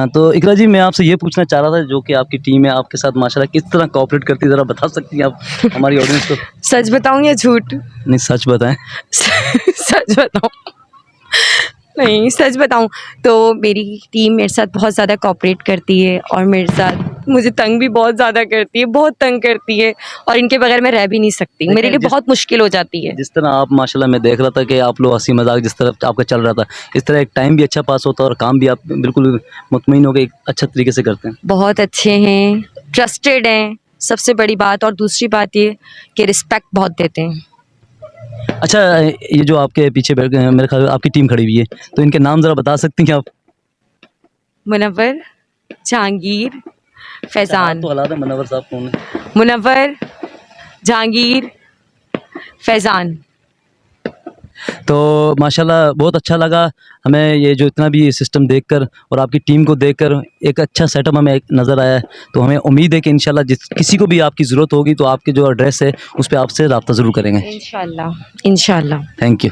तो इकरा जी, मैं आपसे ये पूछना चाह रहा था, जो कि आपकी टीम है आपके साथ माशाल्लाह किस तरह कोऑपरेट करती है, ज़रा बता सकती हैं आप हमारी ऑडियंस को? सच बताऊं या झूठ? नहीं, सच बताएं। सच बताऊं? नहीं, सच बताऊं तो मेरी टीम मेरे साथ बहुत ज़्यादा कोऑपरेट करती है और मेरे साथ मुझे तंग भी बहुत ज़्यादा करती है, बहुत तंग करती है, और इनके बगैर मैं रह भी नहीं सकती। मेरे लिए बहुत मुश्किल हो जाती है। जिस तरह आप माशाल्लाह, मैं देख रहा था कि आप लोग हंसी मजाक जिस तरह आपका चल रहा था, इस तरह एक टाइम भी अच्छा पास होता है और काम भी आप बिल्कुल मुतमईन होकर एक अच्छा तरीके से करते हैं। बहुत अच्छे हैं, ट्रस्टेड हैं, सबसे बड़ी बात। और दूसरी बात ये कि रिस्पेक्ट बहुत देते हैं। अच्छा, ये जो आपके पीछे बैठ गए, मेरे ख्याल आपकी टीम खड़ी हुई है, तो इनके नाम ज़रा बता सकती हैं आप? मुनव्वर, जहांगीर, फैज़ान। तो हालात है, मुनव्वर साहब कौन है? मुनव्वर, जहांगीर, फैज़ान। तो माशाल्लाह बहुत अच्छा लगा हमें ये जो इतना भी सिस्टम देखकर और आपकी टीम को देखकर एक अच्छा सेटअप हमें एक नज़र आया है। तो हमें उम्मीद है कि इंशाल्लाह जिस किसी को भी आपकी ज़रूरत होगी तो आपके जो एड्रेस है उस पर आपसे रब्ता ज़रूर करेंगे। इंशाल्लाह, इंशाल्लाह। Thank you.